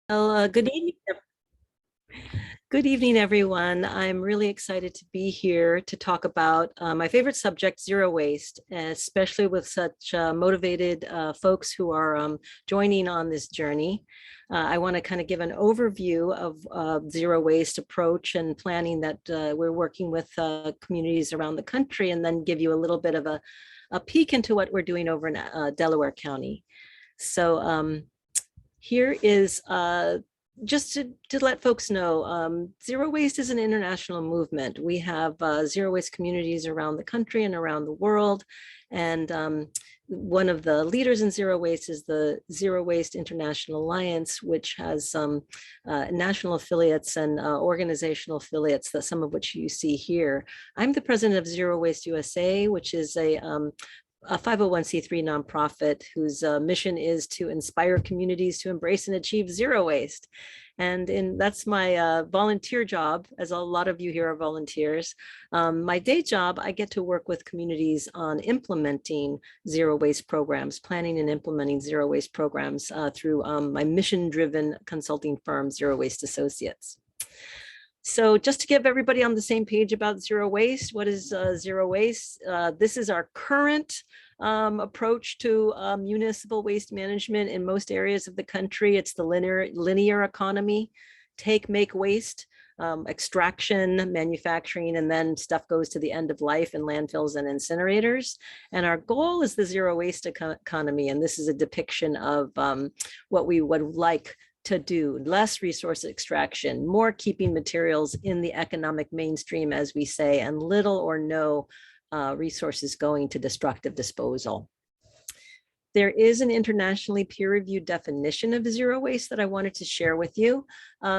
Well, good evening. Good evening, everyone. I'm really excited to be here to talk about my favorite subject, zero waste, especially with such motivated folks who are joining on this journey. I want to kind of give an overview of zero waste approach and planning that we're working with communities around the country, and then give you a little bit of a peek into what we're doing over in Delaware County. So here is just to let folks know, zero waste is an international movement. We have zero waste communities around the country and around the world. And one of the leaders in zero waste is the Zero Waste International Alliance, which has some national affiliates and organizational affiliates, that some of which you see here. I'm the president of Zero Waste USA, which is a 501c3 nonprofit whose mission is to inspire communities to embrace and achieve zero waste. And that's my volunteer job, as a lot of you here are volunteers. My day job, I get to work with communities on implementing zero waste programs, planning and implementing zero waste programs through my mission-driven consulting firm, Zero Waste Associates. So just to give everybody on the same page about zero waste, what is zero waste? This is our current approach to municipal waste management in most areas of the country. It's the linear economy, take, make, waste, extraction, manufacturing, and then stuff goes to the end of life in landfills and incinerators. And our goal is the zero waste economy. And this is a depiction of what we would like to do: less resource extraction, more keeping materials in the economic mainstream, as we say, and little or no resources going to destructive disposal. There is an internationally peer-reviewed definition of zero waste that I wanted to share with you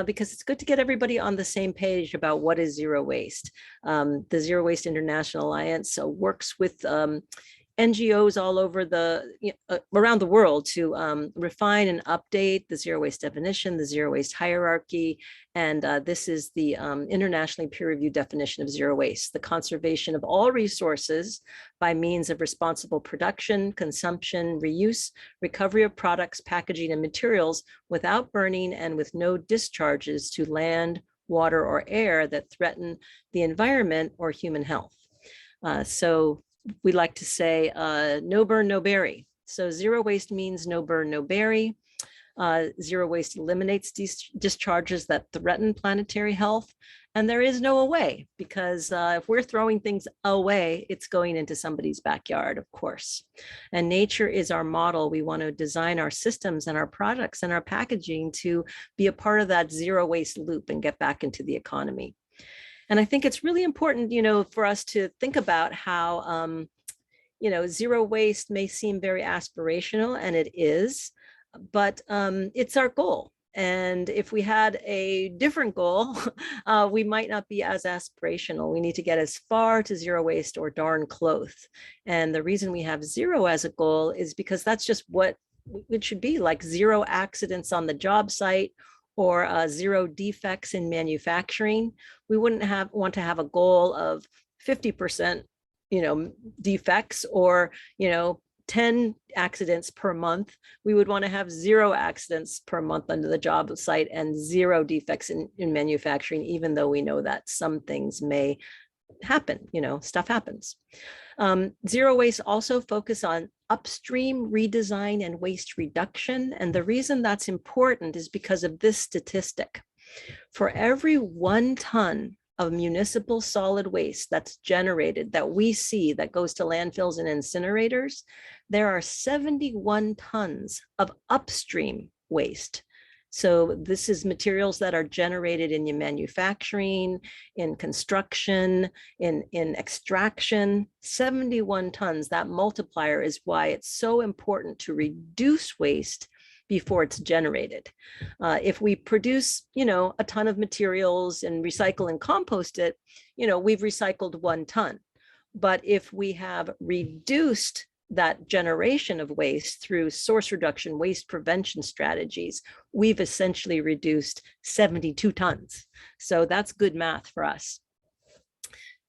because it's good to get everybody on the same page about what is zero waste. The Zero Waste International Alliance works with NGOs all over around the world to refine and update the zero waste definition, the zero waste hierarchy. And this is the internationally peer-reviewed definition of zero waste: the conservation of all resources by means of responsible production, consumption, reuse, recovery of products, packaging, and materials without burning and with no discharges to land, water, or air that threaten the environment or human health. So we like to say no burn, no bury. So zero waste means no burn, no bury. Zero waste eliminates discharges that threaten planetary health. And there is no away, because if we're throwing things away, it's going into somebody's backyard, of course. And nature is our model. We want to design our systems and our products and our packaging to be a part of that zero waste loop and get back into the economy. And I think it's really important, for us to think about how, zero waste may seem very aspirational, and it is, but it's our goal. And if we had a different goal, we might not be as aspirational. We need to get as far to zero waste or darn close. And the reason we have zero as a goal is because that's just what it should be, like zero accidents on the job site, or zero defects in manufacturing. We wouldn't want to have a goal of 50%, defects, or, 10 accidents per month. We would want to have zero accidents per month under the job site and zero defects in manufacturing, even though we know that some things may happen, stuff happens. Zero waste also focus on upstream redesign and waste reduction. And the reason that's important is because of this statistic. For every 1 ton of municipal solid waste that's generated, that we see, that goes to landfills and incinerators, there are 71 tons of upstream waste. So this is materials that are generated in your manufacturing, in construction, in extraction. 71 tons. That multiplier is why it's so important to reduce waste before it's generated. If we produce, a ton of materials and recycle and compost it, we've recycled 1 ton. But if we have reduced that generation of waste through source reduction, waste prevention strategies, we've essentially reduced 72 tons. So that's good math for us.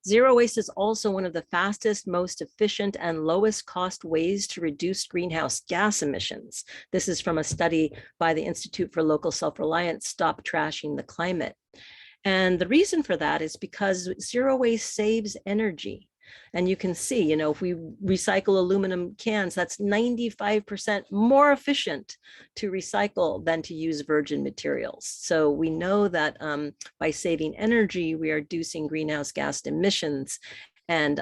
Zero waste is also one of the fastest, most efficient, and lowest cost ways to reduce greenhouse gas emissions. This is from a study by the Institute for Local Self-Reliance, Stop Trashing the Climate. And the reason for that is because zero waste saves energy. And you can see, you know, if we recycle aluminum cans, that's 95% more efficient to recycle than to use virgin materials. So we know that by saving energy, we are reducing greenhouse gas emissions, and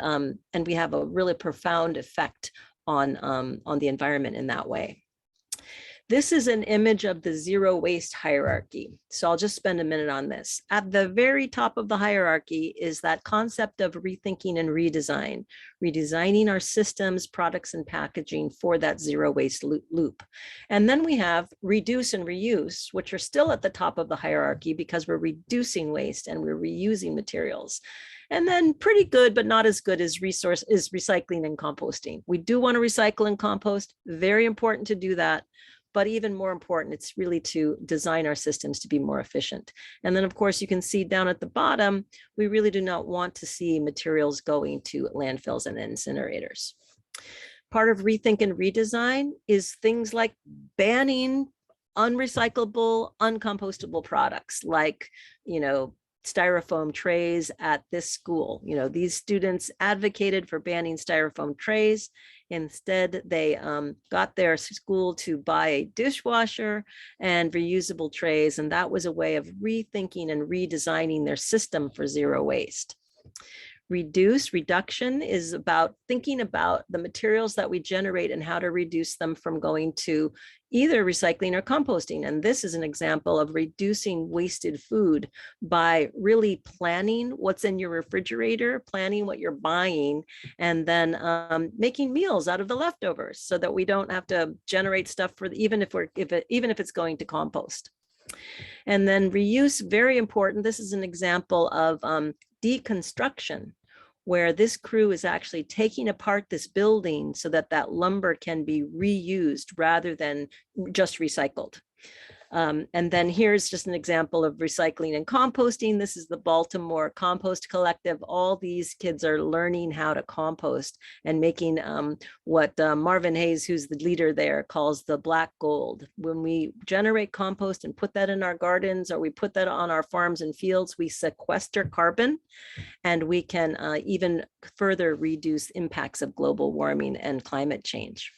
we have a really profound effect on the environment in that way. This is an image of the zero waste hierarchy. So I'll just spend a minute on this. At the very top of the hierarchy is that concept of rethinking and redesign, redesigning our systems, products, and packaging for that zero waste loop. And then we have reduce and reuse, which are still at the top of the hierarchy because we're reducing waste and we're reusing materials. And then pretty good, but not as good as recycling and composting. We do want to recycle and compost, very important to do that. But even more important, it's really to design our systems to be more efficient. And then, of course, you can see down at the bottom, we really do not want to see materials going to landfills and incinerators. Part of rethink and redesign is things like banning unrecyclable, uncompostable products like, you know, styrofoam trays at this school. You know, these students advocated for banning styrofoam trays. Instead, they got their school to buy a dishwasher and reusable trays, and that was a way of rethinking and redesigning their system for zero waste. Reduction is about thinking about the materials that we generate and how to reduce them from going to either recycling or composting. And this is an example of reducing wasted food by really planning what's in your refrigerator, planning what you're buying, and then making meals out of the leftovers so that we don't have to generate stuff for even if it's going to compost. And then reuse, very important. This is an example of deconstruction, where this crew is actually taking apart this building so that that lumber can be reused rather than just recycled. And then here's just an example of recycling and composting. This is the Baltimore Compost Collective. All these kids are learning how to compost and making what Marvin Hayes, who's the leader there, calls the black gold. When we generate compost and put that in our gardens, or we put that on our farms and fields, we sequester carbon, and we can even further reduce impacts of global warming and climate change.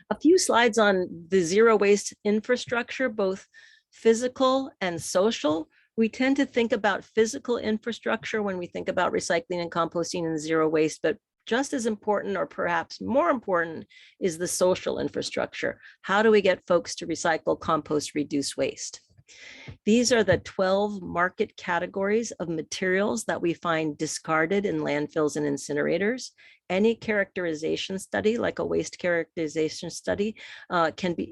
A few slides on the zero waste infrastructure, both physical and social. We tend to think about physical infrastructure when we think about recycling and composting and zero waste, but just as important, or perhaps more important, is the social infrastructure. How do we get folks to recycle, compost, reduce waste? These are the 12 market categories of materials that we find discarded in landfills and incinerators. Any characterization study, like a waste characterization study,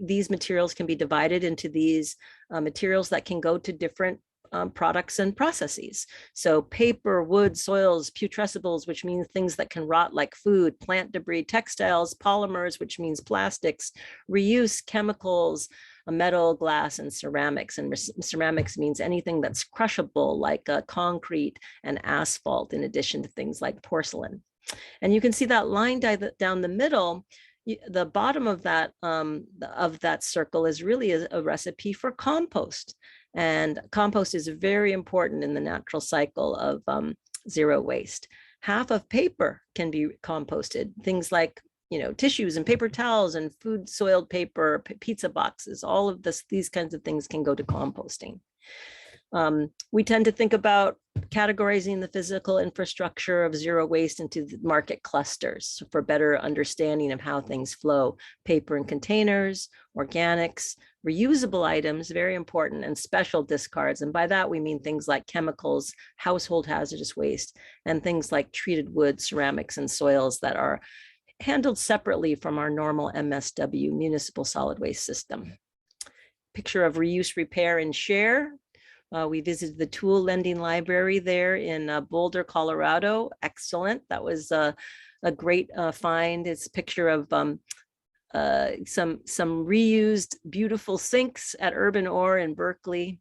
these materials can be divided into these materials that can go to different products and processes. So paper, wood, soils, putrescibles, which means things that can rot like food, plant debris, textiles, polymers, which means plastics, reuse, chemicals, metal, glass, and ceramics. And ceramics means anything that's crushable, like concrete and asphalt, in addition to things like porcelain. And you can see that line down the middle. The bottom of that circle is really a recipe for compost. And compost is very important in the natural cycle of zero waste. Half of paper can be composted. Things like, you know, tissues and paper towels and food soiled paper, pizza boxes, all of these kinds of things can go to composting. We tend to think about categorizing the physical infrastructure of zero waste into the market clusters for better understanding of how things flow. Paper and containers, organics, reusable items, very important, and special discards. And by that, we mean things like chemicals, household hazardous waste, and things like treated wood, ceramics, and soils that are handled separately from our normal MSW, municipal solid waste system. Picture of reuse, repair, and share. We visited the tool lending library there in Boulder, Colorado. Excellent. That was a great find. It's a picture of some reused beautiful sinks at Urban Ore in Berkeley.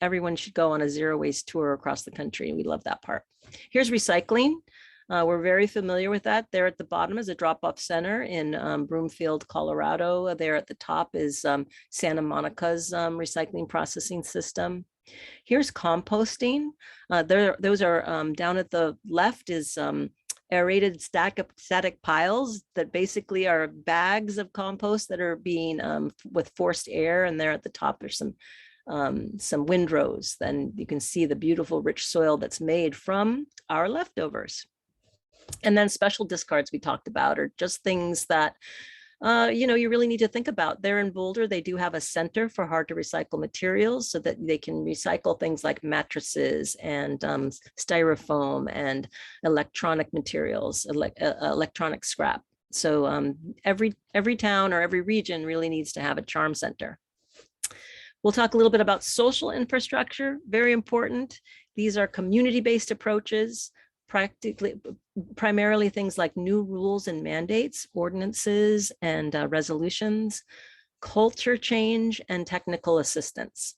everyone should go on a zero waste tour across the country. And we love that part. Here's recycling. We're very familiar with that. There at the bottom is a drop-off center in Broomfield, Colorado. There at the top is Santa Monica's recycling processing system. Here's composting. Those are down at the left is aerated static piles that basically are bags of compost that are being with forced air. And there at the top there's some windrows. Then you can see the beautiful rich soil that's made from our leftovers. And then special discards we talked about are just things that you really need to think about. There in Boulder, they do have a center for hard to recycle materials so that they can recycle things like mattresses and styrofoam and electronic materials, electronic scrap. So every town or every region really needs to have a charm center. We'll talk a little bit about social infrastructure, very important. These are community-based approaches, primarily things like new rules and mandates, ordinances and resolutions, culture change, and technical assistance.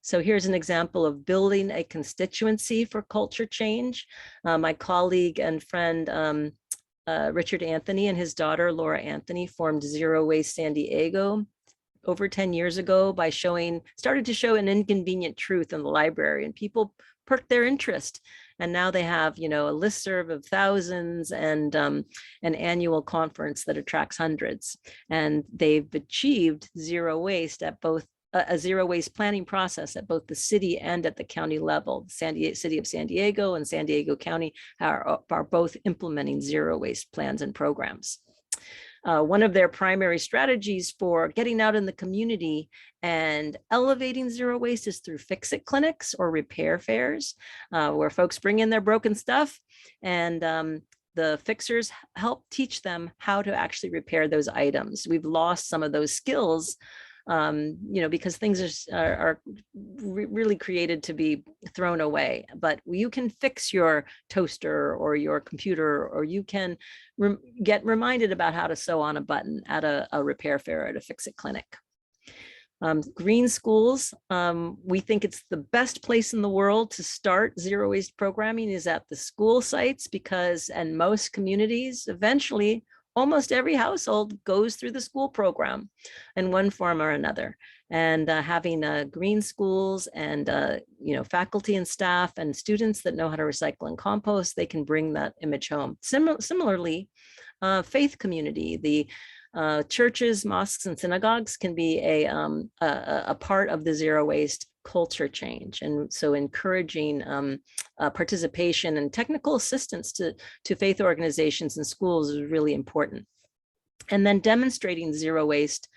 So here's an example of building a constituency for culture change. My colleague and friend, Richard Anthony, and his daughter, Laura Anthony, formed Zero Waste San Diego over 10 years ago by started to show an inconvenient truth in the library, and people perked their interest. And now they have, a listserv of thousands and an annual conference that attracts hundreds. And they've achieved zero waste at both a zero waste planning process at both the city and at the county level. City of San Diego and San Diego County are both implementing zero waste plans and programs. One of their primary strategies for getting out in the community and elevating zero waste is through fix-it clinics or repair fairs, where folks bring in their broken stuff and the fixers help teach them how to actually repair those items. We've lost some of those skills because things are really created to be thrown away. But you can fix your toaster or your computer, or you can get reminded about how to sew on a button at a repair fair at a fix-it clinic. Green schools, we think it's the best place in the world to start zero waste programming is at the school sites, because in most communities, eventually, almost every household goes through the school program in one form or another. And having green schools and faculty and staff and students that know how to recycle and compost, they can bring that image home. Similarly, faith community, the churches, mosques, and synagogues can be a part of the zero waste culture change. And so encouraging participation and technical assistance to faith organizations and schools is really important. And then demonstrating zero waste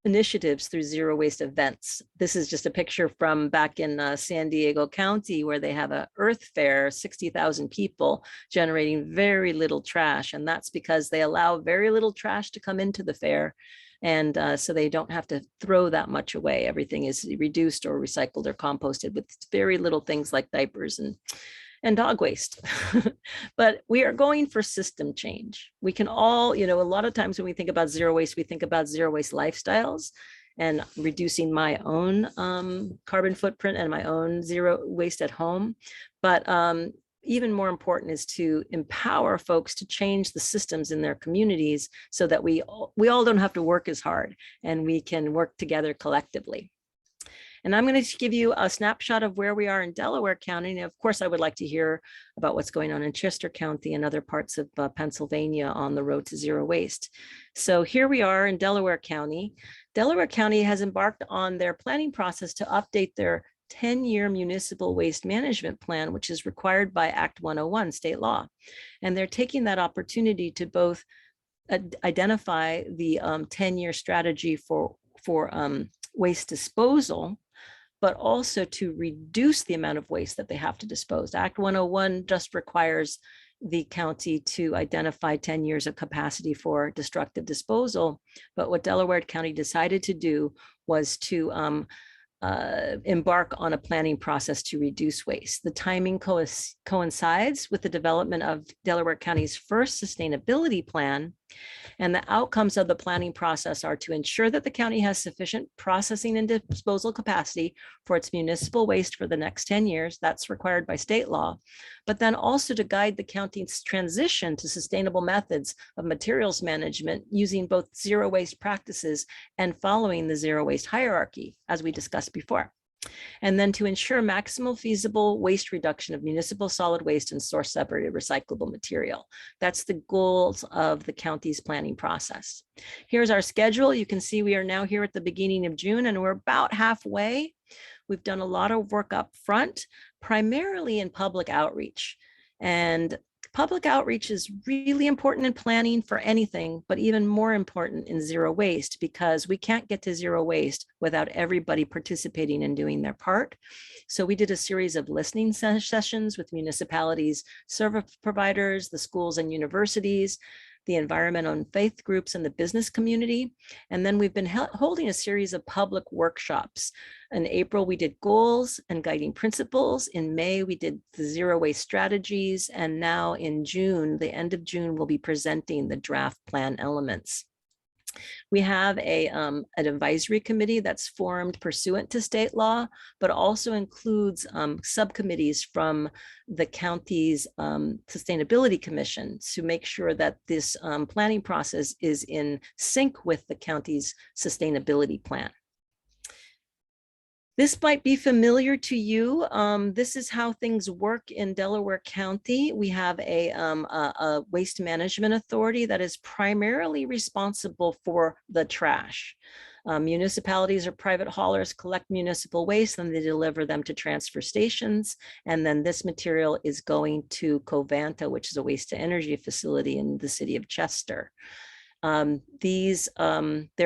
initiatives through zero waste events. This is just a picture from back in San Diego County, where they have a Earth Fair, 60,000 people generating very little trash. And that's because they allow very little trash to come into the fair. And so they don't have to throw that much away. Everything is reduced or recycled or composted with very little things like diapers and dog waste. But we are going for system change. We can all, a lot of times when we think about zero waste, we think about zero waste lifestyles and reducing my own carbon footprint and my own zero waste at home. But even more important is to empower folks to change the systems in their communities so that we all don't have to work as hard and we can work together collectively. And I'm going to give you a snapshot of where we are in Delaware County. And of course, I would like to hear about what's going on in Chester County and other parts of Pennsylvania on the road to zero waste. So here we are in Delaware County. Delaware County has embarked on their planning process to update their 10-year municipal waste management plan, which is required by Act 101 state law. And they're taking that opportunity to both identify the 10-year strategy for waste disposal, but also to reduce the amount of waste that they have to dispose. Act 101 just requires the county to identify 10 years of capacity for destructive disposal. But what Delaware County decided to do was to embark on a planning process to reduce waste. The timing coincides with the development of Delaware County's first sustainability plan, And the outcomes of the planning process are to ensure that the county has sufficient processing and disposal capacity for its municipal waste for the next 10 years. That's required by state law, but then also to guide the county's transition to sustainable methods of materials management using both zero waste practices and following the zero waste hierarchy, as we discussed before. And then to ensure maximal feasible waste reduction of municipal solid waste and source separated recyclable material. That's the goals of the county's planning process. Here's our schedule. You can see we are now here at the beginning of June and we're about halfway. We've done a lot of work up front, primarily in public outreach. And public outreach is really important in planning for anything, but even more important in zero waste, because we can't get to zero waste without everybody participating and doing their part. So we did a series of listening sessions with municipalities, service providers, the schools and universities, the environmental and faith groups, and the business community. And then we've been holding a series of public workshops. In April, we did goals and guiding principles. In May, we did the zero waste strategies. And now in June, the end of June, we'll be presenting the draft plan elements. We have an advisory committee that's formed pursuant to state law, but also includes subcommittees from the county's sustainability commission to make sure that this planning process is in sync with the county's sustainability plan. This might be familiar to you. This is how things work in Delaware County. We have a waste management authority that is primarily responsible for the trash. Municipalities or private haulers collect municipal waste and they deliver them to transfer stations. And then this material is going to Covanta, which is a waste to energy facility in the city of Chester. There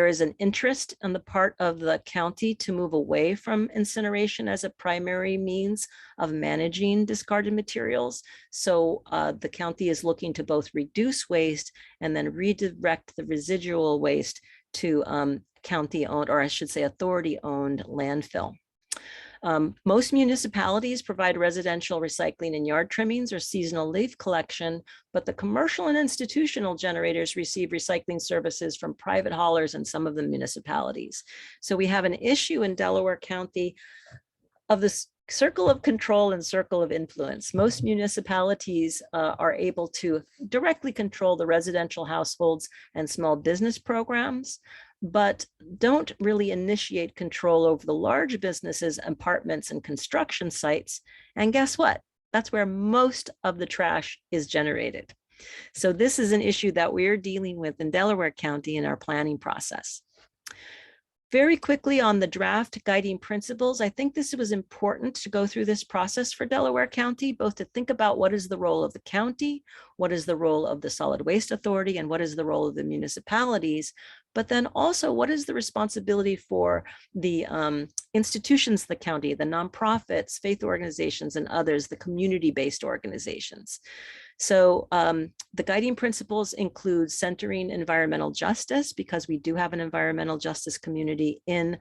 is an interest on the part of the county to move away from incineration as a primary means of managing discarded materials. So the county is looking to both reduce waste and then redirect the residual waste to county-owned, or I should say authority-owned landfill. Most municipalities provide residential recycling and yard trimmings or seasonal leaf collection, but the commercial and institutional generators receive recycling services from private haulers and some of the municipalities. So we have an issue in Delaware County of this circle of control and circle of influence. Most municipalities are able to directly control the residential households and small business programs, but don't really initiate control over the large businesses, apartments, and construction sites. And guess what? That's where most of the trash is generated. So this is an issue that we're dealing with in Delaware County in our planning process. Very quickly on the draft guiding principles, I think this was important to go through this process for Delaware County, both to think about what is the role of the county, what is the role of the Solid Waste Authority, and what is the role of the municipalities, but then also what is the responsibility for the institutions of the county, the nonprofits, faith organizations, and others, the community-based organizations. So the guiding principles include centering environmental justice, because we do have an environmental justice community in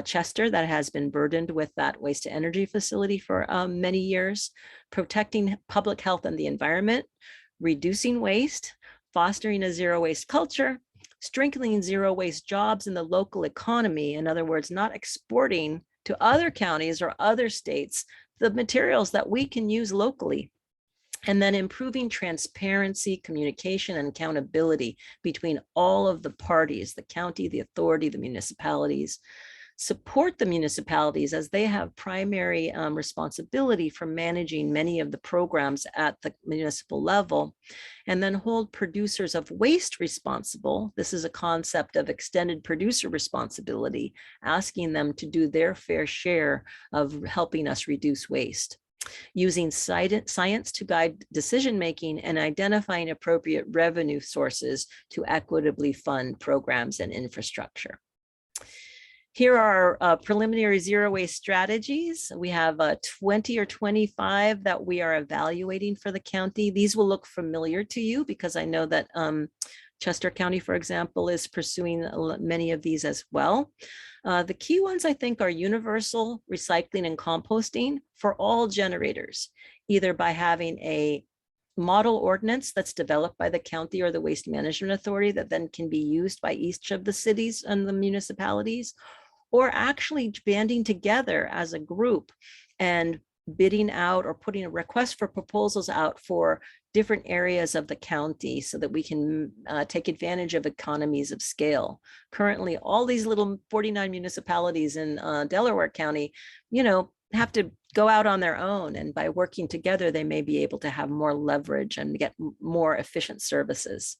Chester that has been burdened with that waste to energy facility for many years, protecting public health and the environment, reducing waste, fostering a zero waste culture, strengthening zero waste jobs in the local economy. In other words, not exporting to other counties or other states the materials that we can use locally. And then improving transparency, communication, and accountability between all of the parties, the county, the authority, the municipalities. Support the municipalities as they have primary responsibility for managing many of the programs at the municipal level, and then hold producers of waste responsible. This is a concept of extended producer responsibility, asking them to do their fair share of helping us reduce waste. Using science to guide decision-making and identifying appropriate revenue sources to equitably fund programs and infrastructure. Here are our preliminary zero waste strategies. We have 20 or 25 that we are evaluating for the county. These will look familiar to you because I know that Chester County, for example, is pursuing many of these as well. The key ones, I think, are universal recycling and composting for all generators, either by having a model ordinance that's developed by the county or the waste management authority that then can be used by each of the cities and the municipalities, or actually banding together as a group and bidding out or putting a request for proposals out for different areas of the county so that we can take advantage of economies of scale. Currently, all these little 49 municipalities in Delaware County, have to go out on their own, and by working together, they may be able to have more leverage and get more efficient services.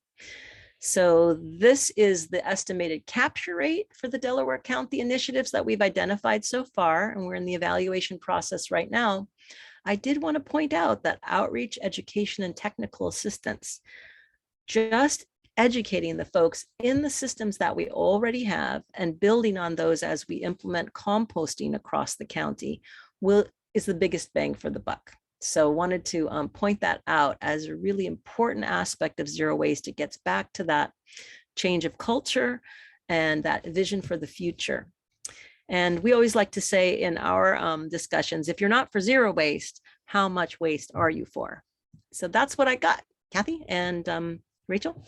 So this is the estimated capture rate for the Delaware County initiatives that we've identified so far, and we're in the evaluation process right now. I did want to point out that outreach, education, and technical assistance, just educating the folks in the systems that we already have and building on those as we implement composting across the county is the biggest bang for the buck. So wanted to point that out as a really important aspect of zero waste. It gets back to that change of culture and that vision for the future. And we always like to say in our discussions, if you're not for zero waste, how much waste are you for? So that's what I got, Kathy and Rachel.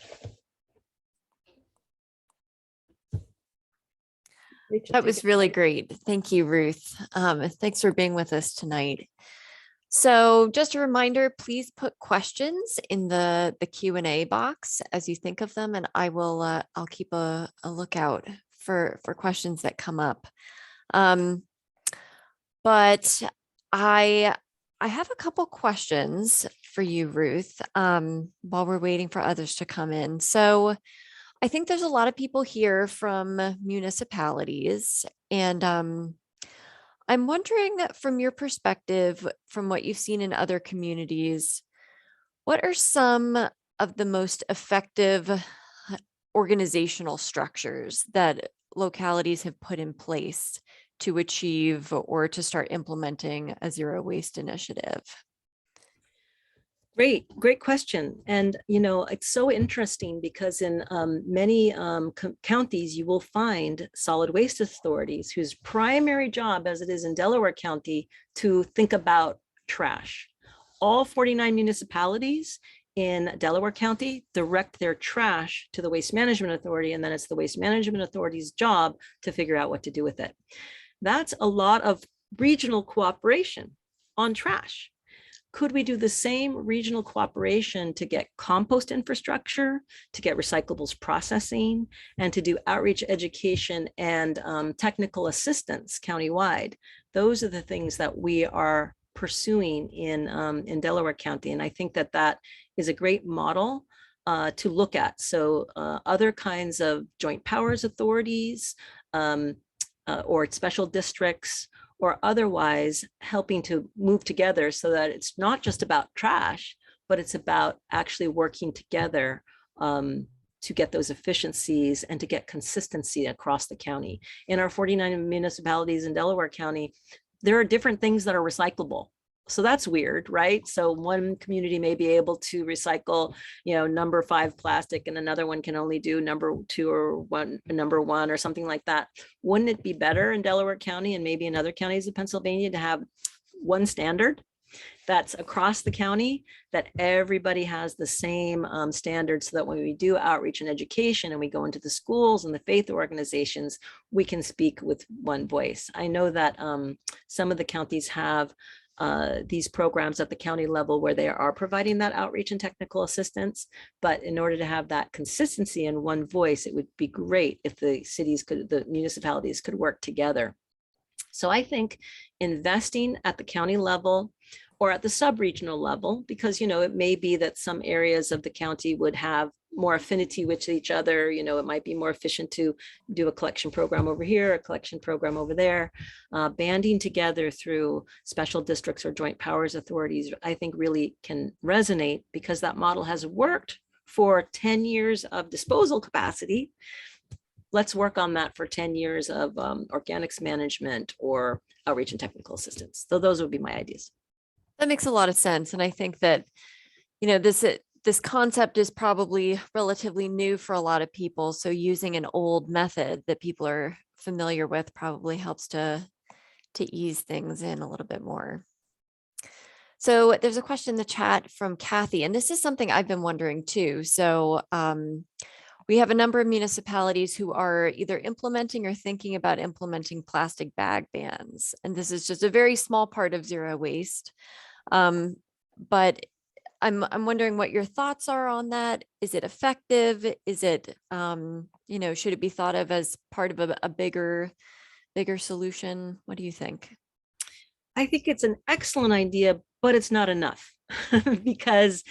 That was really great. Thank you, Ruth. Thanks for being with us tonight. So just a reminder, please put questions in the Q&A box as you think of them, and I'll keep a lookout for questions that come up. But I have a couple questions for you, Ruth, while we're waiting for others to come in. So I think there's a lot of people here from municipalities, and I'm wondering, from your perspective, from what you've seen in other communities, what are some of the most effective organizational structures that localities have put in place to achieve or to start implementing a zero waste initiative? Great question. And, it's so interesting because in many counties, you will find solid waste authorities whose primary job, as it is in Delaware County, to think about trash. All 49 municipalities in Delaware County direct their trash to the Waste Management Authority, and then it's the Waste Management Authority's job to figure out what to do with it. That's a lot of regional cooperation on trash. Could we do the same regional cooperation to get compost infrastructure, to get recyclables processing, and to do outreach education and technical assistance countywide? Those are the things that we are pursuing in Delaware County. And I think that is a great model to look at. So other kinds of joint powers authorities or special districts, or otherwise helping to move together so that it's not just about trash, but it's about actually working together to get those efficiencies and to get consistency across the county. In our 49 municipalities in Delaware County, there are different things that are recyclable. So that's weird, right? So one community may be able to recycle, number 5 plastic, and another one can only do number 2 or number 1 or something like that. Wouldn't it be better in Delaware County and maybe in other counties of Pennsylvania to have one standard that's across the county, that everybody has the same standards, so that when we do outreach and education and we go into the schools and the faith organizations, we can speak with one voice? I know that some of the counties have these programs at the county level where they are providing that outreach and technical assistance. But in order to have that consistency in one voice, it would be great if the municipalities could work together. So I think investing at the county level or at the sub-regional level, because, it may be that some areas of the county would have more affinity with each other. It might be more efficient to do a collection program over here, a collection program over there. Banding together through special districts or joint powers authorities, I think really can resonate, because that model has worked for 10 years of disposal capacity. Let's work on that for 10 years of organics management or outreach and technical assistance. So those would be my ideas. That makes a lot of sense. And I think that, this concept is probably relatively new for a lot of people. So using an old method that people are familiar with probably helps to ease things in a little bit more. So there's a question in the chat from Kathy, and this is something I've been wondering too. So we have a number of municipalities who are either implementing or thinking about implementing plastic bag bans. And this is just a very small part of zero waste. But I'm wondering what your thoughts are on that. Is it effective? Is it, should it be thought of as part of a bigger solution? What do you think? I think it's an excellent idea, but it's not enough because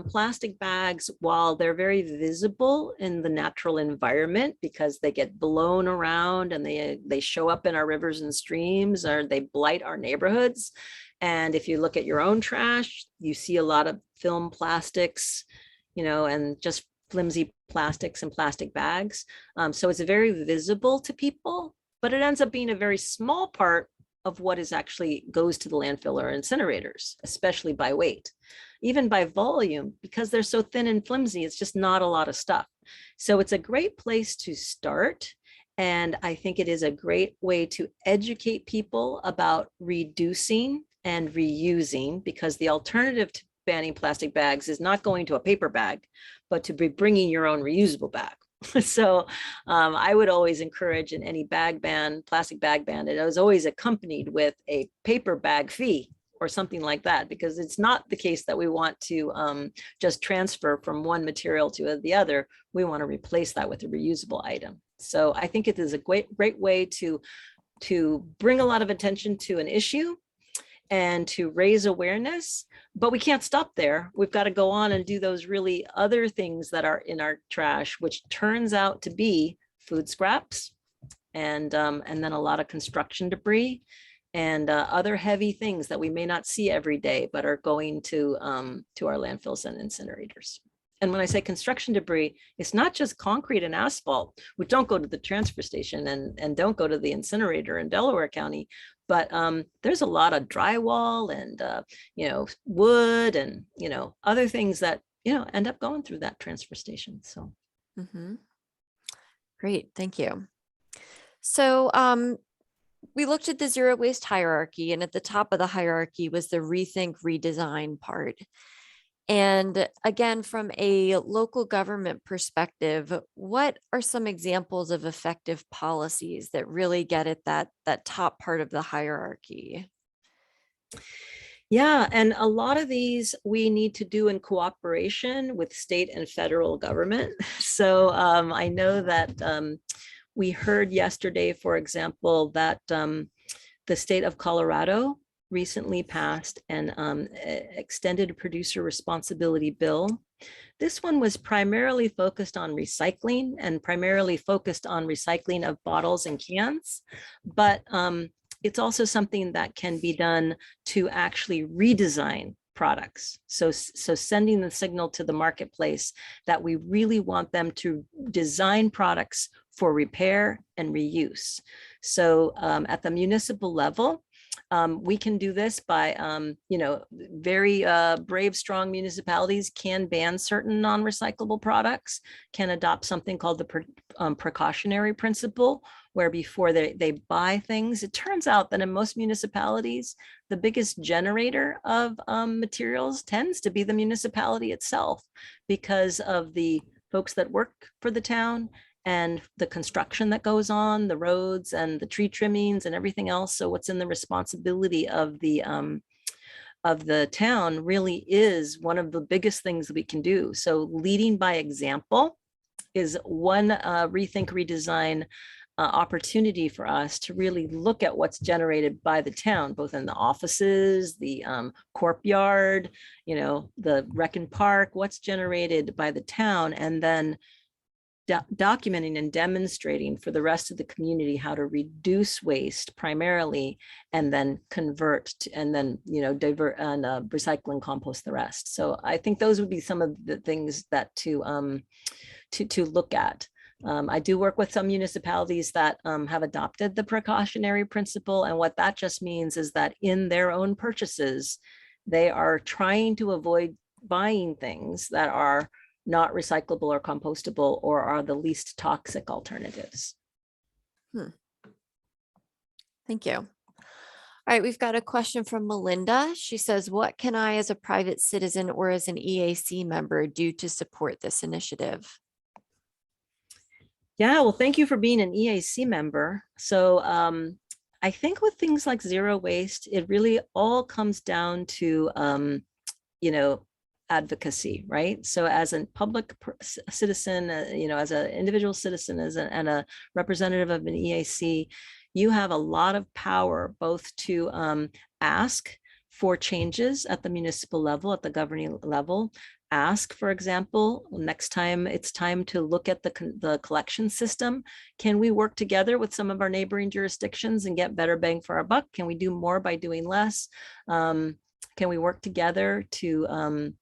plastic bags, while they're very visible in the natural environment because they get blown around and they show up in our rivers and streams, or they blight our neighborhoods. And if you look at your own trash, you see a lot of film plastics, and just flimsy plastics and plastic bags. So it's very visible to people, but it ends up being a very small part of what is actually goes to the landfill or incinerators, especially by weight. Even by volume, because they're so thin and flimsy, it's just not a lot of stuff. So it's a great place to start. And I think it is a great way to educate people about reducing and reusing, because the alternative to banning plastic bags is not going to a paper bag, but to be bringing your own reusable bag. So I would always encourage in any bag ban, plastic bag ban, it was always accompanied with a paper bag fee or something like that, because it's not the case that we want to just transfer from one material to the other. We want to replace that with a reusable item. So I think it is a great way to bring a lot of attention to an issue and to raise awareness, but we can't stop there. We've got to go on and do those really other things that are in our trash, which turns out to be food scraps and then a lot of construction debris and other heavy things that we may not see every day, but are going to our landfills and incinerators. And when I say construction debris, it's not just concrete and asphalt, which don't go to the transfer station and don't go to the incinerator in Delaware County, but there's a lot of drywall and wood and other things that end up going through that transfer station. So Great, thank you. So we looked at the zero waste hierarchy, and at the top of the hierarchy was the rethink redesign part. And again, from a local government perspective, what are some examples of effective policies that really get at that top part of the hierarchy? Yeah, and a lot of these we need to do in cooperation with state and federal government. So I know that we heard yesterday, for example, that the state of Colorado recently passed an extended producer responsibility bill. This one was primarily focused on recycling and primarily focused on recycling of bottles and cans, but it's also something that can be done to actually redesign products. So sending the signal to the marketplace that we really want them to design products for repair and reuse. So at the municipal level, we can do this by, very brave, strong municipalities can ban certain non-recyclable products, can adopt something called the precautionary principle, where before they buy things, it turns out that in most municipalities, the biggest generator of materials tends to be the municipality itself, because of the folks that work for the town and the construction that goes on, the roads and the tree trimmings and everything else. So what's in the responsibility of the town really is one of the biggest things that we can do. So leading by example is one rethink redesign opportunity for us to really look at what's generated by the town, both in the offices, the courtyard, the rec and park, what's generated by the town, and then documenting and demonstrating for the rest of the community how to reduce waste primarily, and then convert and then divert and recycle and compost the rest. So I think those would be some of the things that to look at. I do work with some municipalities that have adopted the precautionary principle, and what that just means is that in their own purchases, they are trying to avoid buying things that are not recyclable or compostable or are the least toxic alternatives. Thank you. All right, we've got a question from Melinda. She says, what can I as a private citizen or as an EAC member do to support this initiative? Yeah, well, thank you for being an EAC member. So I think with things like zero waste, it really all comes down to, you know, advocacy, right? So as a public citizen, as an individual citizen, and a representative of an EAC, you have a lot of power both to ask for changes at the municipal level, at the governing level. Ask, for example, next time it's time to look at the collection system, can we work together with some of our neighboring jurisdictions and get better bang for our buck? Can we do more by doing less? Can we work together to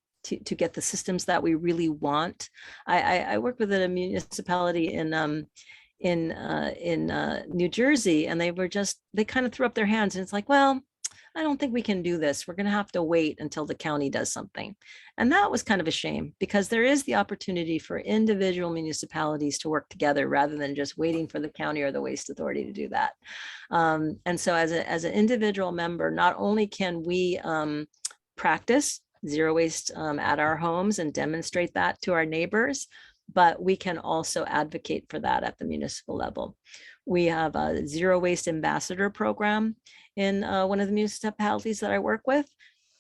get the systems that we really want? I work with a municipality in New Jersey, and they kind of threw up their hands, and it's like, well, I don't think we can do this. We're going to have to wait until the county does something. And that was kind of a shame, because there is the opportunity for individual municipalities to work together rather than just waiting for the county or the waste authority to do that. And so as an individual member, not only can we practice zero waste at our homes and demonstrate that to our neighbors, but we can also advocate for that at the municipal level. We have a zero waste ambassador program in one of the municipalities that I work with.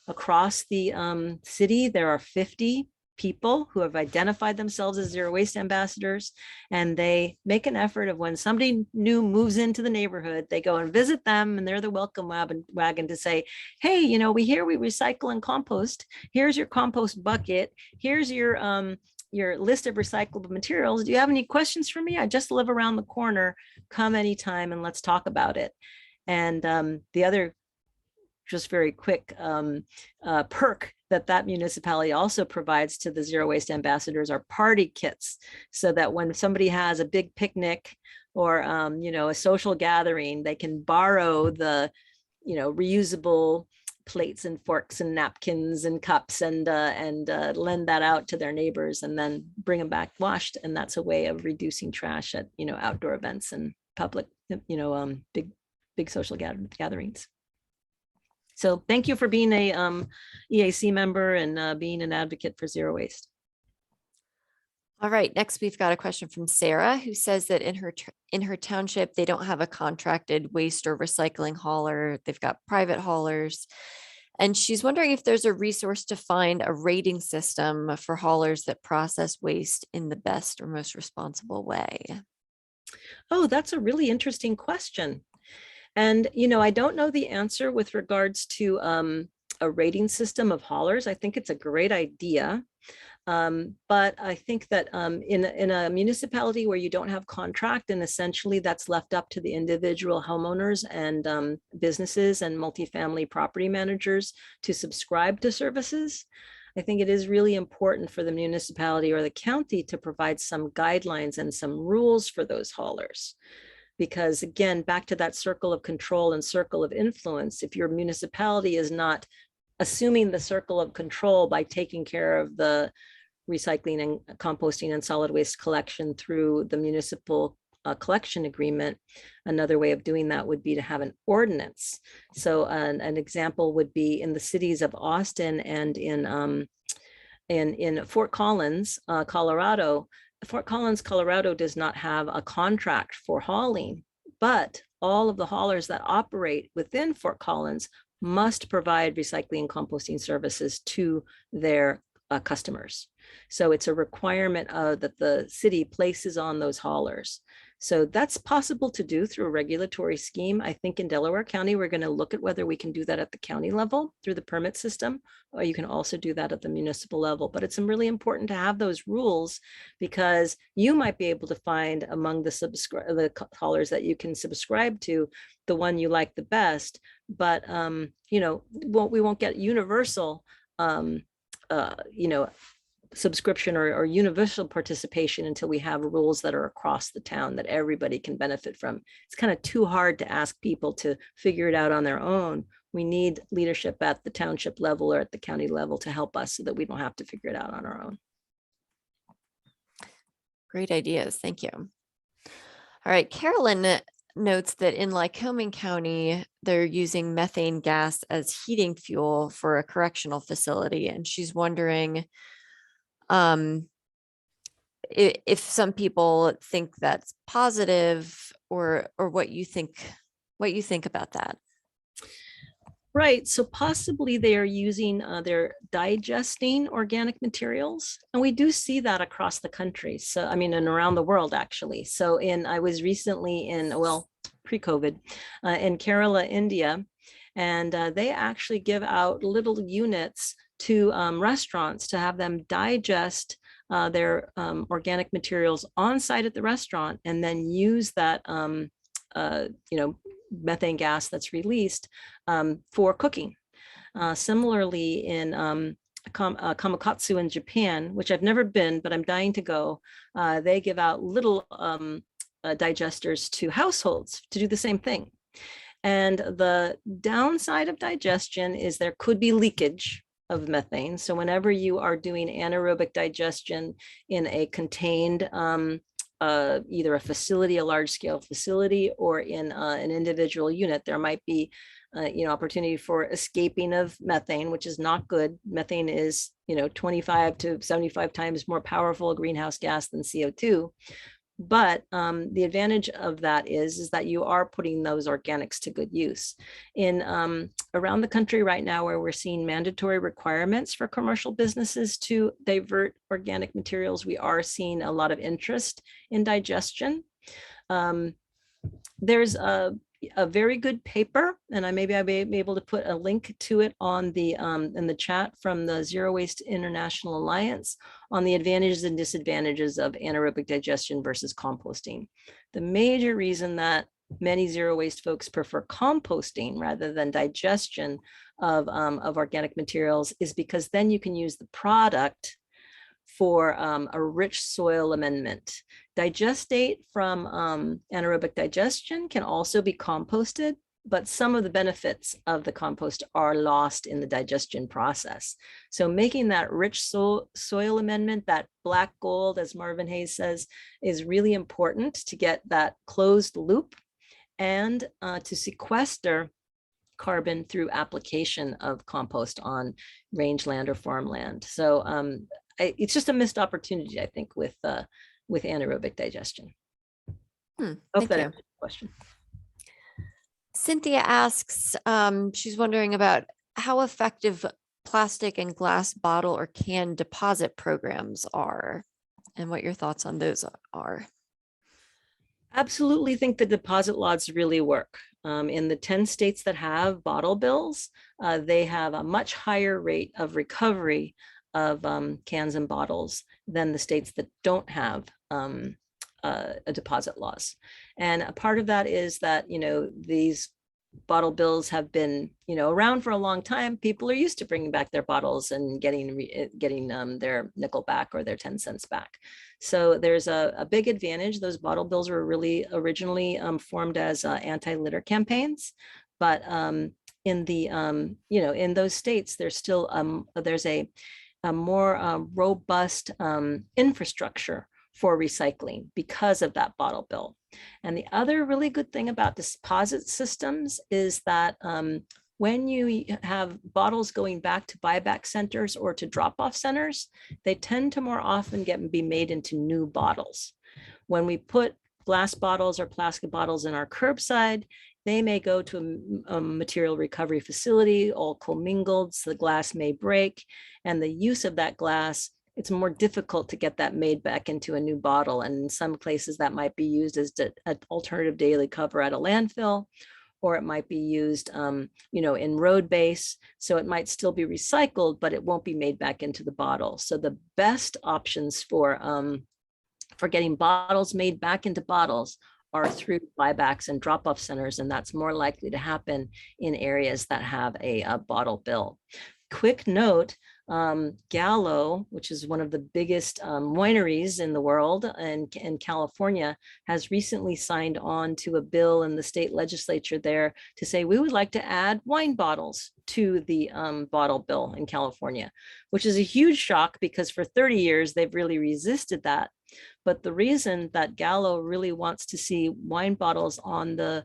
Across the city, there are 50 people who have identified themselves as zero waste ambassadors, and they make an effort of when somebody new moves into the neighborhood, they go and visit them, and they're the welcome wagon to say, hey, we hear we recycle and compost. Here's your compost bucket. Here's your list of recyclable materials. Do you have any questions for me? I just live around the corner. Come anytime and let's talk about it. And the other, just very quick perk that municipality also provides to the zero waste ambassadors are party kits, so that when somebody has a big picnic or a social gathering, they can borrow the reusable plates and forks and napkins and cups and lend that out to their neighbors and then bring them back washed. And that's a way of reducing trash at outdoor events and public big social gatherings. So thank you for being a EAC member and being an advocate for zero waste. All right, next we've got a question from Sarah, who says that in her township, they don't have a contracted waste or recycling hauler. They've got private haulers. And she's wondering if there's a resource to find a rating system for haulers that process waste in the best or most responsible way. Oh, that's a really interesting question. And, I don't know the answer with regards to a rating system of haulers. I think it's a great idea. But I think that in a municipality where you don't have contract, and essentially that's left up to the individual homeowners and businesses and multifamily property managers to subscribe to services, I think it is really important for the municipality or the county to provide some guidelines and some rules for those haulers. Because again, back to that circle of control and circle of influence, if your municipality is not assuming the circle of control by taking care of the recycling and composting and solid waste collection through the municipal collection agreement, another way of doing that would be to have an ordinance. So an example would be in the cities of Austin and in Fort Collins, Colorado. Fort Collins, Colorado does not have a contract for hauling, but all of the haulers that operate within Fort Collins must provide recycling and composting services to their customers. So it's a requirement that the city places on those haulers. So that's possible to do through a regulatory scheme. I think in Delaware County, we're going to look at whether we can do that at the county level through the permit system, or you can also do that at the municipal level. But it's really important to have those rules, because you might be able to find among the haulers that you can subscribe to the one you like the best, but we won't get universal subscription or universal participation until we have rules that are across the town that everybody can benefit from. It's kind of too hard to ask people to figure it out on their own. We need leadership at the township level or at the county level to help us so that we don't have to figure it out on our own. Great ideas. Thank you. All right, Carolyn notes that in Lycoming County, they're using methane gas as heating fuel for a correctional facility. And she's wondering um, if some people think that's positive, or what you think about that. Right. So possibly they are using, they're digesting organic materials. And we do see that across the country. So, I mean, and around the world, actually. So I was recently in, well, pre-COVID, in Kerala, India, and they actually give out little units to restaurants to have them digest their organic materials on site at the restaurant, and then use that, you know, methane gas that's released for cooking. Similarly, in Kamakatsu in Japan, which I've never been, but I'm dying to go, they give out little digesters to households to do the same thing. And the downside of digestion is there could be leakage of methane. So whenever you are doing anaerobic digestion in a contained either a facility, a large scale facility, or in an individual unit, there might be you know, opportunity for escaping of methane, which is not good. Methane is, you know, 25 to 75 times more powerful a greenhouse gas than CO2. But the advantage of that is that you are putting those organics to good use. In around the country right now, where we're seeing mandatory requirements for commercial businesses to divert organic materials, we are seeing a lot of interest in digestion. There's a very good paper, and maybe I'll be able to put a link to it on the in the chat, from the Zero Waste International Alliance, on the advantages and disadvantages of anaerobic digestion versus composting. The major reason that many zero waste folks prefer composting rather than digestion of organic materials is because then you can use the product for a rich soil amendment. Digestate from anaerobic digestion can also be composted, but some of the benefits of the compost are lost in the digestion process. So making that rich soil amendment, that black gold, as Marvin Hayes says, is really important to get that closed loop and to sequester carbon through application of compost on rangeland or farmland. So it's just a missed opportunity, I think, with anaerobic digestion. Hope Thank that you. answers the question. Cynthia asks, she's wondering about how effective plastic and glass bottle or can deposit programs are, and what your thoughts on those are. Absolutely think the deposit laws really work. In the 10 states that have bottle bills, they have a much higher rate of recovery of cans and bottles than the states that don't have a deposit laws. And a part of that is that, you know, these bottle bills have been, you know, around for a long time. People are used to bringing back their bottles and getting their nickel back or their 10 cents back. So there's a big advantage. Those bottle bills were really originally formed as anti-litter campaigns, but in the you know, in those states, there's still there's a more robust infrastructure for recycling because of that bottle bill. And the other really good thing about deposit systems is that when you have bottles going back to buyback centers or to drop-off centers, they tend to more often be made into new bottles. When we put glass bottles or plastic bottles in our curbside, they may go to a material recovery facility, all commingled, so the glass may break, and the use of that glass, it's more difficult to get that made back into a new bottle. And in some places that might be used as an alternative daily cover at a landfill, or it might be used, you know, in road base. So it might still be recycled, but it won't be made back into the bottle. So the best options for getting bottles made back into bottles are through buybacks and drop-off centers, and that's more likely to happen in areas that have a bottle bill. Quick note, Gallo, which is one of the biggest wineries in the world and in California, has recently signed on to a bill in the state legislature there to say we would like to add wine bottles to the bottle bill in California, which is a huge shock because for 30 years they've really resisted that. But the reason that Gallo really wants to see wine bottles on the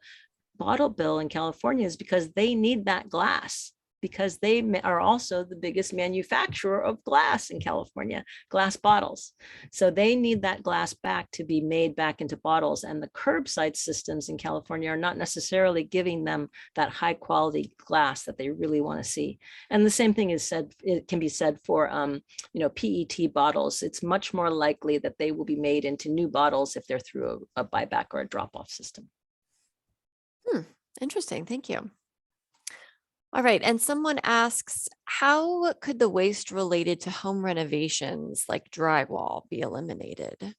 bottle bill in California is because they need that glass, because they are also the biggest manufacturer of glass in California, glass bottles. So they need that glass back to be made back into bottles. And the curbside systems in California are not necessarily giving them that high quality glass that they really want to see. And the same thing is said, it can be said for, PET bottles. It's much more likely that they will be made into new bottles if they're through a buyback or a drop-off system. Interesting. Thank you. All right. And someone asks, how could the waste related to home renovations like drywall be eliminated?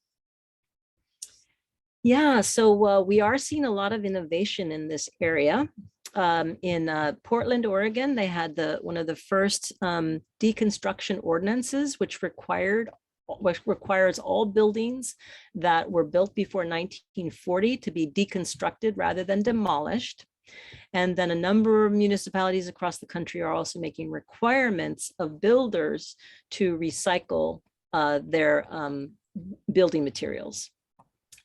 Yeah, so we are seeing a lot of innovation in this area. In Portland, Oregon, they had one of the first deconstruction ordinances, which requires all buildings that were built before 1940 to be deconstructed rather than demolished. And then a number of municipalities across the country are also making requirements of builders to recycle their building materials.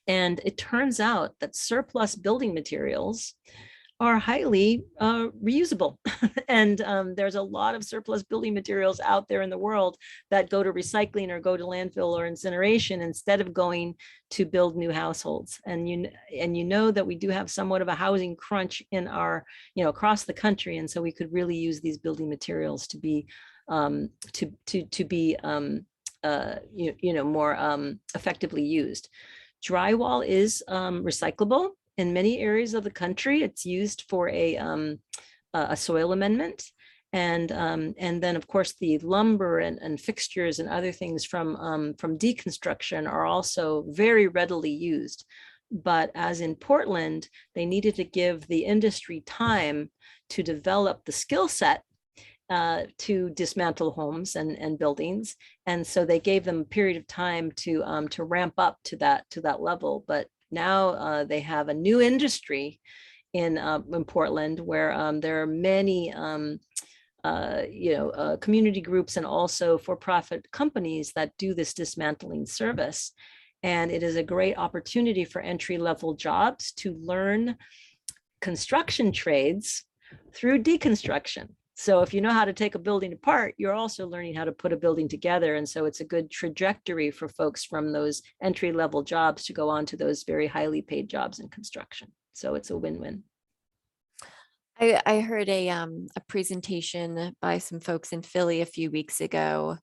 And it turns out that surplus building materials are highly reusable. And there's a lot of surplus building materials out there in the world that go to recycling or go to landfill or incineration instead of going to build new households. And you know that we do have somewhat of a housing crunch in our, across the country. And so we could really use these building materials to be more effectively used. Drywall is recyclable. In many areas of the country, it's used for a soil amendment. And then, of course, the lumber and fixtures and other things from deconstruction are also very readily used. But as in Portland, they needed to give the industry time to develop the skill set to dismantle homes and buildings. And so they gave them a period of time to ramp up to that level. But now they have a new industry in Portland where there are many community groups and also for-profit companies that do this dismantling service. And it is a great opportunity for entry-level jobs to learn construction trades through deconstruction. So if you know how to take a building apart, you're also learning how to put a building together. And so it's a good trajectory for folks from those entry-level jobs to go on to those very highly paid jobs in construction. So it's a win-win. I heard a presentation by some folks in Philly a few weeks ago,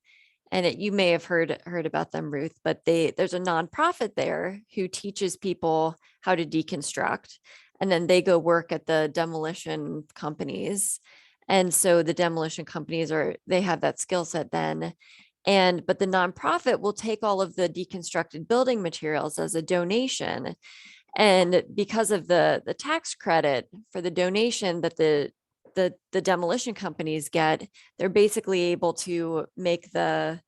and you may have heard about them, Ruth, but there's a nonprofit there who teaches people how to deconstruct, and then they go work at the demolition companies. And so the demolition companies they have that skill set then. But the nonprofit will take all of the deconstructed building materials as a donation. And because of the tax credit for the donation that the demolition companies get, they're basically able to make the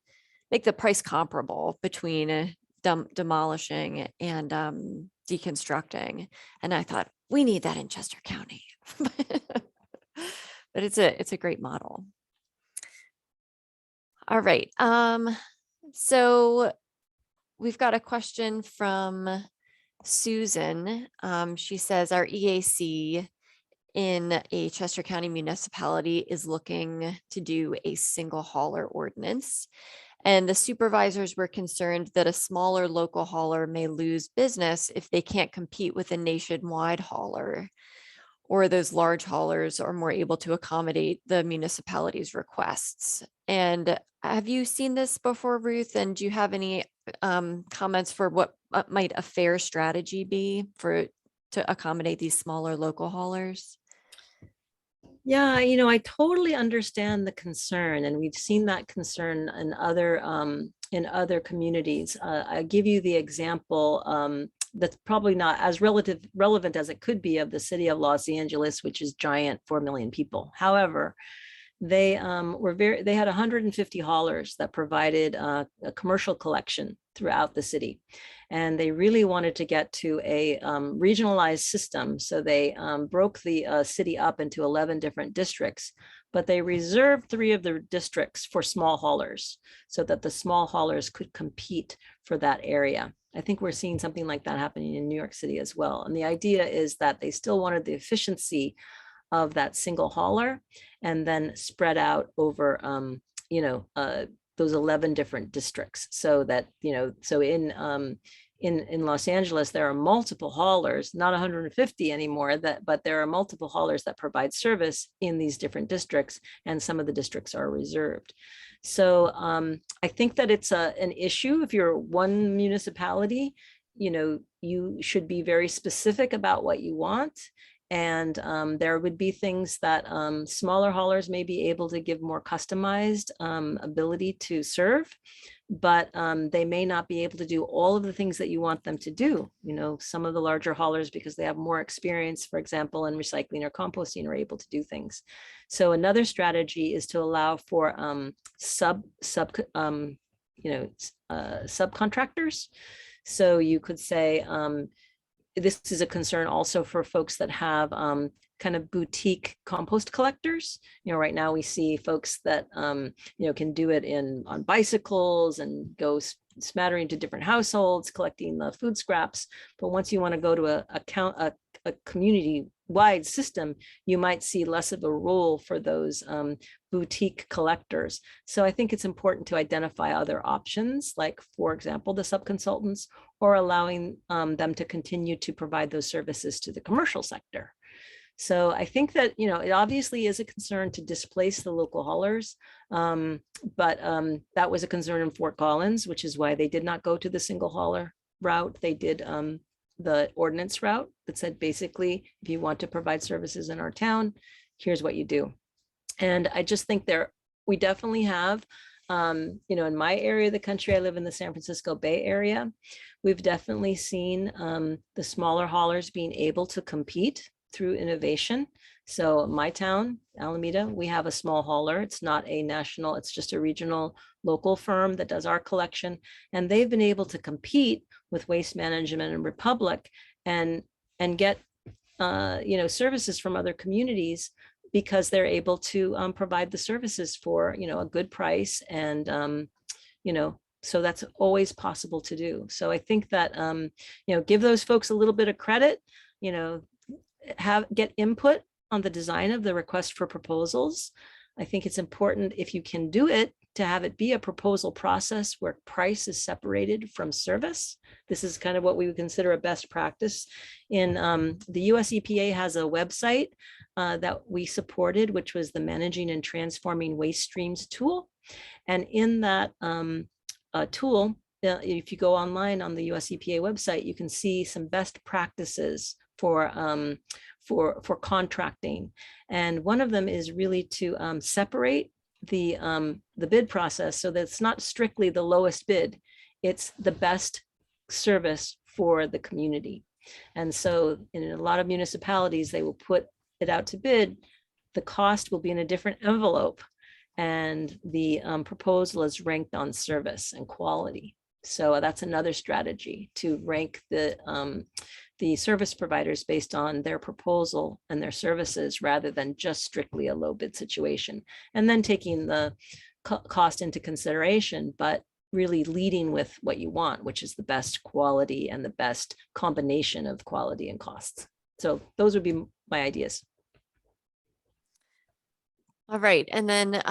price comparable between demolishing and deconstructing. And I thought, we need that in Chester County. But it's a great model. All right. So we've got a question from Susan. She says our EAC in a Chester County municipality is looking to do a single hauler ordinance. And the supervisors were concerned that a smaller local hauler may lose business if they can't compete with a nationwide hauler, or those large haulers are more able to accommodate the municipality's requests. And have you seen this before, Ruth? And do you have any comments for what might a fair strategy be to accommodate these smaller local haulers? Yeah, I totally understand the concern, and we've seen that concern in other communities. I give you the example that's probably not as relevant as it could be of the city of Los Angeles, which is giant, 4 million people. However, they they had 150 haulers that provided a commercial collection throughout the city. And they really wanted to get to a regionalized system. So they broke the city up into 11 different districts, but they reserved 3 of the districts for small haulers so that the small haulers could compete for that area. I think we're seeing something like that happening in New York City as well. And the idea is that they still wanted the efficiency of that single hauler and then spread out over, those 11 different districts, so that, so in Los Angeles, there are multiple haulers, not 150 anymore, but there are multiple haulers that provide service in these different districts, and some of the districts are reserved. So I think that it's an issue if you're one municipality. You should be very specific about what you want. And there would be things that smaller haulers may be able to give more customized ability to serve, but they may not be able to do all of the things that you want them to do. Some of the larger haulers, because they have more experience, for example, in recycling or composting, are able to do things. So another strategy is to allow for subcontractors. So you could say, this is a concern also for folks that have kind of boutique compost collectors. Right now we see folks that can do it on bicycles and go smattering to different households, collecting the food scraps. But once you want to go to a community-wide system, you might see less of a role for those boutique collectors. So I think it's important to identify other options, like, for example, the subconsultants, or allowing them to continue to provide those services to the commercial sector. So I think that, it obviously is a concern to displace the local haulers, but that was a concern in Fort Collins, which is why they did not go to the single hauler route. They did the ordinance route that said, basically, if you want to provide services in our town, here's what you do. And I just think we definitely have, in my area of the country, I live in the San Francisco Bay Area. We've definitely seen the smaller haulers being able to compete through innovation. So my town, Alameda, we have a small hauler. It's not a national, it's just a regional local firm that does our collection. And they've been able to compete with Waste Management and Republic and get services from other communities, because they're able to provide the services for a good price. And so that's always possible to do. So I think that give those folks a little bit of credit, get input on the design of the request for proposals. I think it's important, if you can do it, to have it be a proposal process where price is separated from service. This is kind of what we would consider a best practice. In the US EPA has a website that we supported, which was the Managing and Transforming Waste Streams tool. And in that tool, if you go online on the US EPA website, you can see some best practices for contracting. And one of them is really to separate the bid process, so that it's not strictly the lowest bid, it's the best service for the community. And so in a lot of municipalities, they will put it out to bid. The cost will be in a different envelope, and the proposal is ranked on service and quality. So that's another strategy, to rank the service providers based on their proposal and their services, rather than just strictly a low bid situation, and then taking the cost into consideration, but really leading with what you want, which is the best quality and the best combination of quality and costs. So those would be my ideas. All right. And then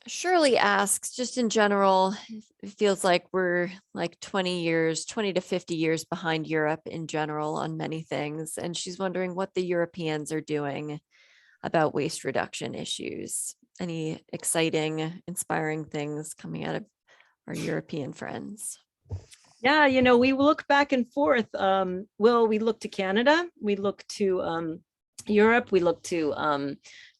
Shirley asks, just in general, it feels like we're like 20 to 50 years behind Europe in general on many things. And she's wondering what the Europeans are doing about waste reduction issues. Any exciting, inspiring things coming out of our European friends? Yeah, we look back and forth. We look to Canada, we look to Europe, we look to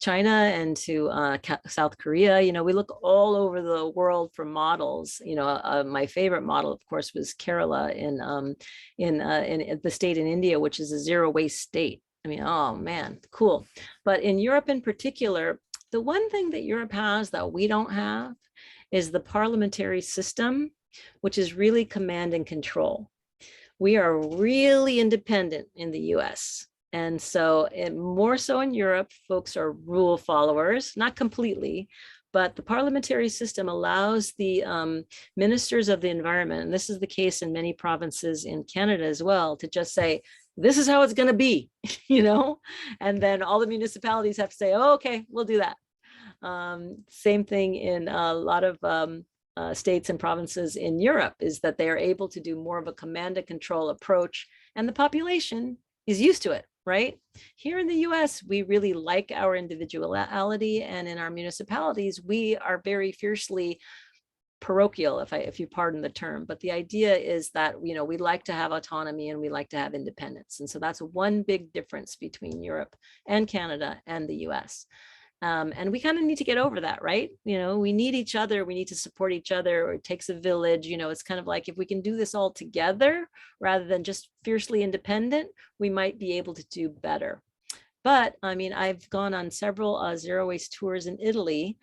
China and to South Korea. We look all over the world for models. My favorite model, of course, was Kerala in the state in India, which is a zero waste state. I mean, oh man, cool. But in Europe in particular, the one thing that Europe has that we don't have is the parliamentary system, which is really command and control. We are really independent in the US. And so, more so in Europe, folks are rule followers, not completely, but the parliamentary system allows the ministers of the environment, and this is the case in many provinces in Canada as well, to just say, this is how it's going to be, and then all the municipalities have to say, oh, okay, we'll do that. Same thing in a lot of states and provinces in Europe, is that they are able to do more of a command and control approach, and the population is used to it, right? Here in the US, we really like our individuality, and in our municipalities, we are very fiercely parochial, if you pardon the term. But the idea is that, we like to have autonomy and we like to have independence. And so that's one big difference between Europe and Canada and the US. And we kind of need to get over that, right? We need each other. We need to support each other, or it takes a village. It's kind of like, if we can do this all together rather than just fiercely independent, we might be able to do better. But I mean, I've gone on several zero waste tours in Italy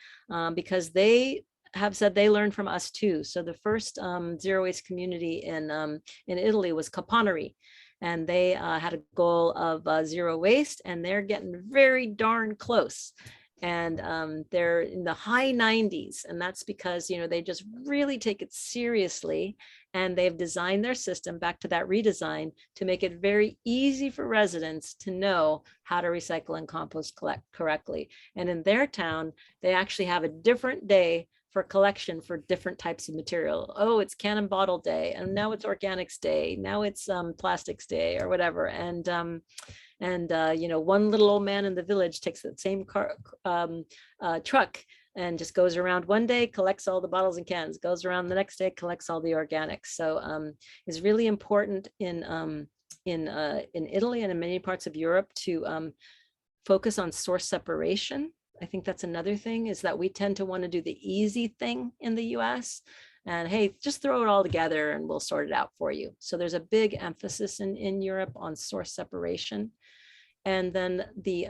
because they have said they learned from us too. So the first zero waste community in Italy was Caponari. And they had a goal of zero waste, and they're getting very darn close. And they're in the high 90s, and that's because they just really take it seriously, and they've designed their system, back to that redesign, to make it very easy for residents to know how to recycle and compost correctly. And in their town, they actually have a different day for collection for different types of material. Oh, it's can and bottle day, and now it's organics day, now it's plastics day, or whatever. And one little old man in the village takes that same truck and just goes around one day, collects all the bottles and cans, goes around the next day, collects all the organics. So it's really important in Italy and in many parts of Europe to focus on source separation. I think that's another thing, is that we tend to want to do the easy thing in the US. And hey, just throw it all together and we'll sort it out for you. So there's a big emphasis in Europe on source separation. And then the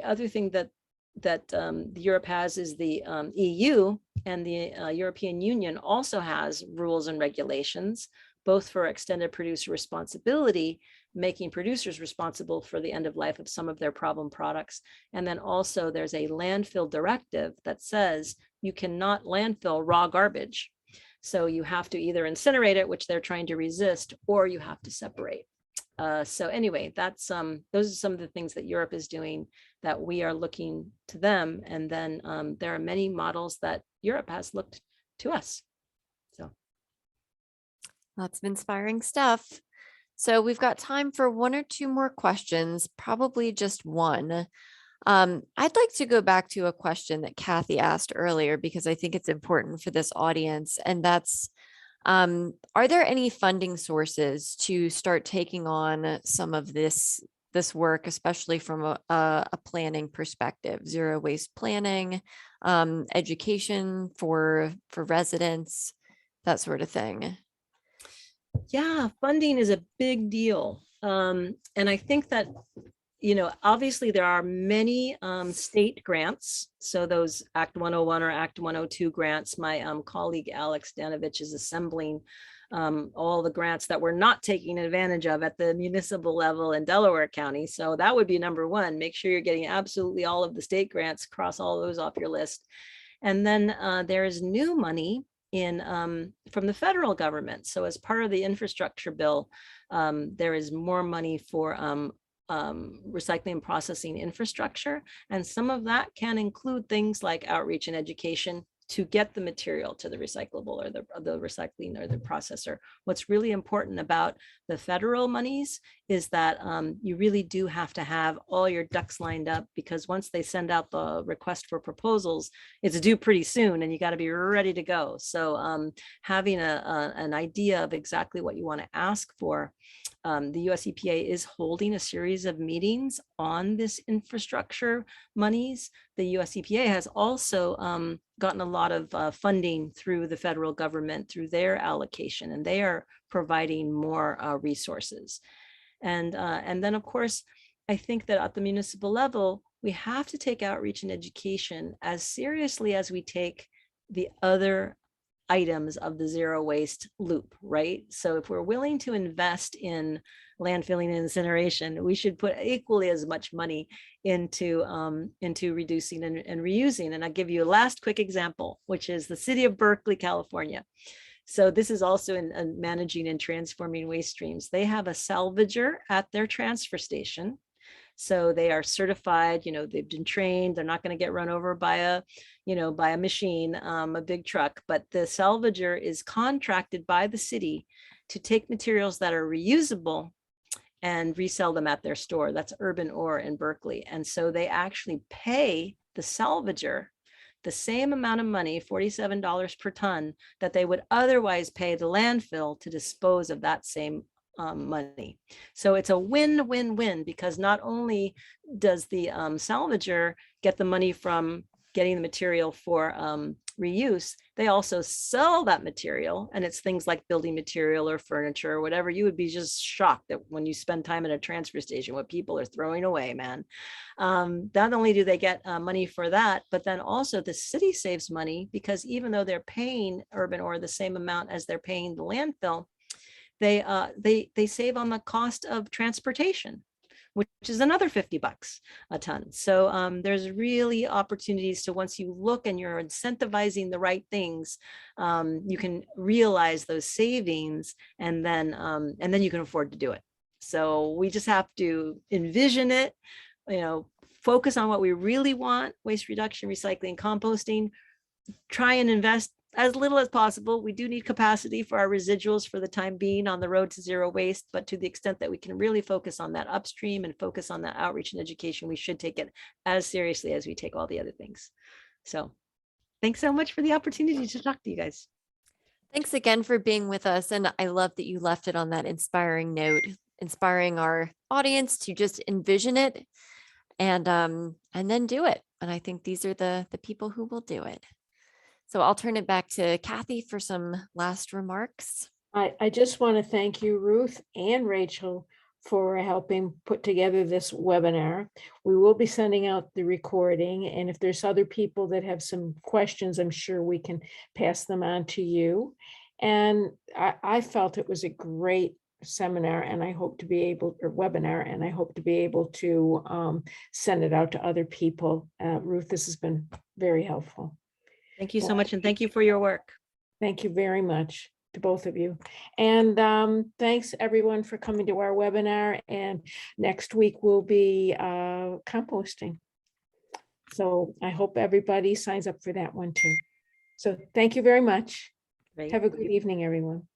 other thing that Europe has is the EU, and the European Union also has rules and regulations, both for extended producer responsibility, making producers responsible for the end of life of some of their problem products. And then also there's a landfill directive that says you cannot landfill raw garbage. So you have to either incinerate it, which they're trying to resist, or you have to separate. So anyway, that's those are some of the things that Europe is doing that we are looking to them. And then there are many models that Europe has looked to us. So lots of inspiring stuff. So we've got time for one or two more questions, probably just one. I'd like to go back to a question that Kathy asked earlier, because I think it's important for this audience. And that's, are there any funding sources to start taking on some of this work, especially from a planning perspective, zero waste planning, education for residents, that sort of thing? yeah, funding is a big deal. And I think that, obviously there are many state grants. So those Act 101 or Act 102 grants, my colleague Alex Danovich is assembling all the grants that we're not taking advantage of at the municipal level in Delaware County. So that would be number one. Make sure you're getting absolutely all of the state grants, cross all those off your list. And then there is new money from the federal government. So as part of the infrastructure bill, there is more money for recycling and processing infrastructure. And some of that can include things like outreach and education to get the material to the recyclable or the recycling or the processor. What's really important about the federal monies is that you really do have to have all your ducks lined up, because once they send out the request for proposals, it's due pretty soon and you got to be ready to go. So having an idea of exactly what you want to ask for. The US EPA is holding a series of meetings on this infrastructure monies. The US EPA has also gotten a lot of funding through the federal government through their allocation, and they are providing more resources. And then, of course, I think that at the municipal level, we have to take outreach and education as seriously as we take the other items of the zero waste loop, right? So if we're willing to invest in landfilling and incineration, we should put equally as much money into reducing and reusing. And I'll give you a last quick example, which is the city of Berkeley, California. So this is also in managing and transforming waste streams. They have a salvager at their transfer station. So they are certified, they've been trained, they're not going to get run over by a machine, a big truck, but the salvager is contracted by the city to take materials that are reusable and resell them at their store. That's Urban Ore in Berkeley. And so they actually pay the salvager the same amount of money, $47 per ton, that they would otherwise pay the landfill to dispose of that same money. So it's a win-win-win, because not only does the salvager get the money from getting the material for reuse, they also sell that material, and it's things like building material or furniture or whatever. You would be just shocked that when you spend time at a transfer station, what people are throwing away, man. Not only do they get money for that, but then also the city saves money, because even though they're paying Urban Ore the same amount as they're paying the landfill, they save on the cost of transportation, which is another $50 a ton. So there's really opportunities to, once you look and you're incentivizing the right things, you can realize those savings, and then you can afford to do it. So we just have to envision it, focus on what we really want: waste reduction, recycling, composting. Try and invest as little as possible. We do need capacity for our residuals for the time being on the road to zero waste, but to the extent that we can really focus on that upstream and focus on that outreach and education, we should take it as seriously as we take all the other things. So thanks so much for the opportunity to talk to you guys. Thanks again for being with us. And I love that you left it on that inspiring note, inspiring our audience to just envision it and then do it. And I think these are the people who will do it. So I'll turn it back to Kathy for some last remarks. I just want to thank you, Ruth and Rachel, for helping put together this webinar. We will be sending out the recording, and if there's other people that have some questions, I'm sure we can pass them on to you. And I felt it was a great seminar, and I hope to be able, or webinar, and I hope to be able to send it out to other people. Ruth, this has been very helpful. Thank you so much, and thank you for your work. Thank you very much to both of you. And thanks everyone for coming to our webinar. And next week will be composting. So I hope everybody signs up for that one too. So thank you very much. Great. Have a good evening, everyone.